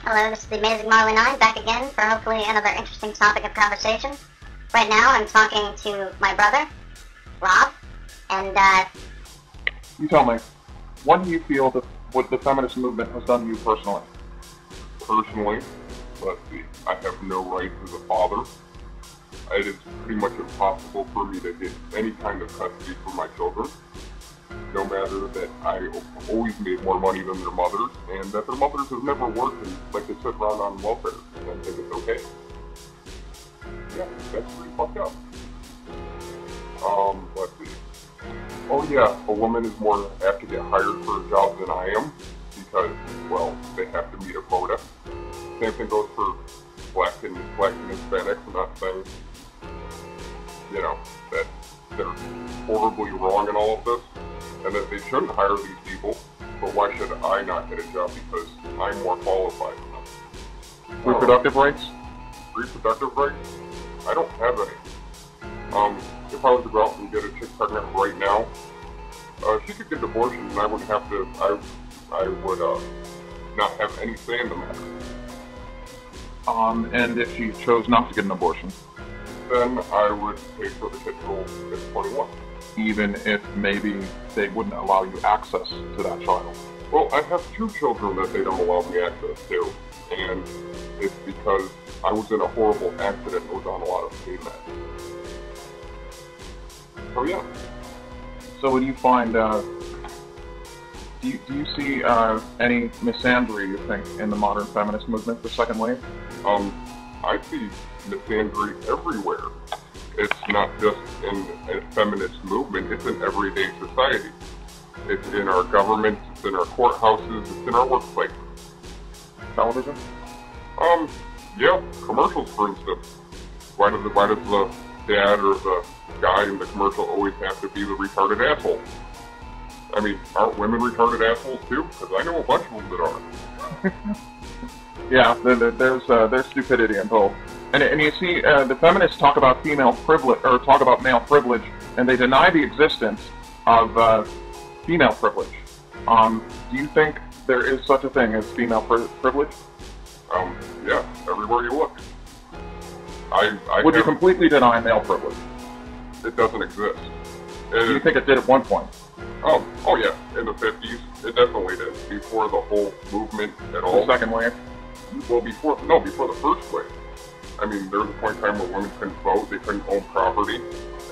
Hello, this is the Amazing Marley 9 back again for hopefully another interesting topic of conversation. Right now I'm talking to my brother, Rob, and You tell me, what do you feel that what the feminist movement has done to you personally? Personally, let's see, I have no rights as a father. It is pretty much impossible for me to get any kind of custody for my children, no matter that I always made more money than their mothers, and that their mothers have never worked and like they sit around on welfare, and I think it's okay. Yeah, that's pretty fucked up. Let's see. Oh yeah, a woman is more apt to get hired for a job than I am, because, well, they have to meet a quota. Same thing goes for black and Hispanics. I'm not saying, you know, that they're horribly wrong in all of this, and that they shouldn't hire these people, but why should I not get a job because I'm more qualified than them? Reproductive rights? Reproductive rights? I don't have any. If I was to go out and get a chick pregnant right now, she could get an abortion and I wouldn't have to, I would not have any say in the matter. And if she chose not to get an abortion? Then I would pay for the kid till it's 21. Even if maybe they wouldn't allow you access to that child? Well, I have 2 children that they don't allow me access to, and it's because I was in a horrible accident and was on a lot of pain meds. So yeah. So when you find, do you see any misandry, you think, in the modern feminist movement, the second wave? I see misandry everywhere. It's not just in a feminist movement, it's in everyday society. It's in our government, it's in our courthouses, it's in our workplace. Television? Yeah, commercials, for instance. Why does the dad or the guy in the commercial always have to be the retarded asshole? I mean, aren't women retarded assholes too? Because I know a bunch of them that are. Yeah, there's stupidity in both. And you see, the feminists talk about female privilege, or talk about male privilege, and they deny the existence of female privilege. Do you think there is such a thing as female privilege? Yeah, everywhere you look. Would you completely deny male privilege? It doesn't exist. Do you think it did at one point? Oh yeah, in the 50s, it definitely did. Before the whole movement at all. The second wave? Well, before the first wave. I mean, there was a point in time where women couldn't vote, they couldn't own property,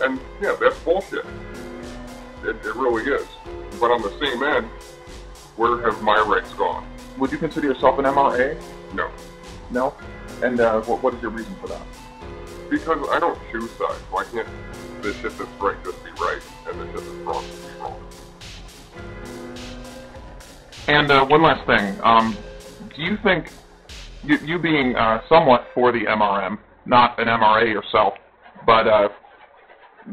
and yeah, that's bullshit. It really is. But on the same end, where have my rights gone? Would you consider yourself an MRA? No. No? And what is your reason for that? Because I don't choose sides. Why can't the shit that's right just be right, and the shit that's wrong just be wrong? And one last thing. Do you think, you being somewhat for the MRM, not an MRA yourself, but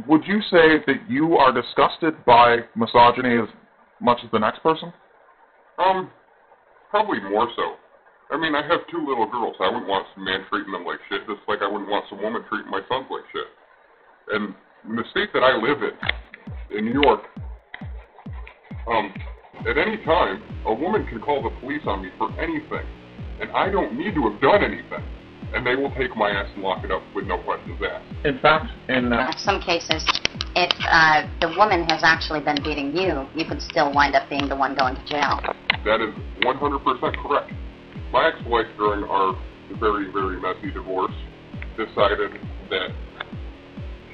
would you say that you are disgusted by misogyny as much as the next person? Probably more so. I mean, I have 2 little girls. I wouldn't want some man treating them like shit, just like I wouldn't want some woman treating my sons like shit. And in the state that I live in New York, at any time, a woman can call the police on me for anything. And I don't need to have done anything. And they will take my ass and lock it up with no questions asked. In fact, in some cases, if the woman has actually been beating you, you could still wind up being the one going to jail. That is 100% correct. My ex-wife, during our very, very messy divorce, decided that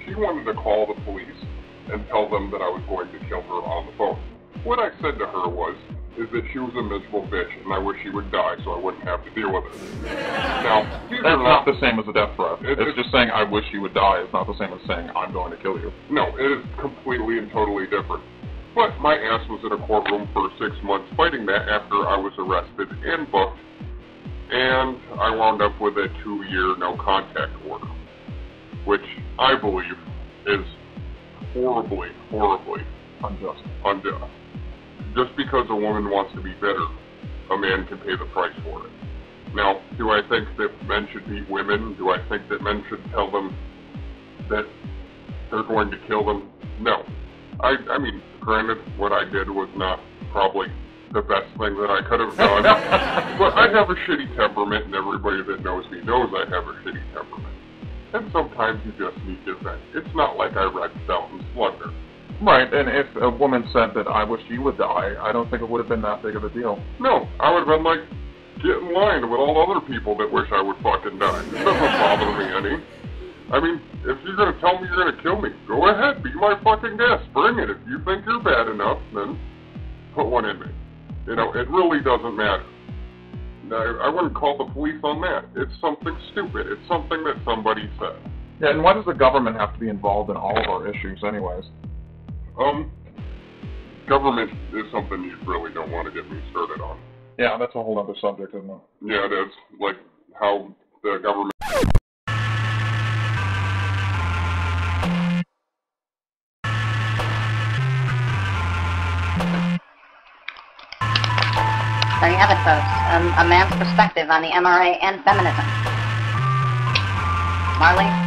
she wanted to call the police and tell them that I was going to kill her on the phone. What I said to her is that she was a miserable bitch and I wish she would die so I wouldn't have to deal with it. Now, that's not the same as a death threat. It's just saying I wish you would die. It's not the same as saying I'm going to kill you. No, it is completely and totally different. But my ass was in a courtroom for 6 months fighting that after I was arrested and booked, and I wound up with a 2-year no-contact order, which I believe is horribly, horribly unjust. Just because a woman wants to be better, a man can pay the price for it. Now, do I think that men should beat women? Do I think that men should tell them that they're going to kill them? No. I mean, granted, what I did was not probably the best thing that I could have done. But I have a shitty temperament, and everybody that knows me knows I have a shitty temperament. And sometimes you just need to vent. It's not like I read Fountain Slugger. Right, and if a woman said that I wish you would die, I don't think it would have been that big of a deal. No, I would have been like, get in line with all other people that wish I would fucking die. It doesn't bother me any. I mean, if you're going to tell me you're going to kill me, go ahead, be my fucking guest. Bring it. If you think you're bad enough, then put one in me. You know, it really doesn't matter. I wouldn't call the police on that. It's something stupid. It's something that somebody said. Yeah, and why does the government have to be involved in all of our issues anyways? Government is something you really don't want to get me started on. Yeah, that's a whole other subject, isn't it? Yeah, it is. Like, how the government... There you have it, folks. A man's perspective on the MRA and feminism. Marley?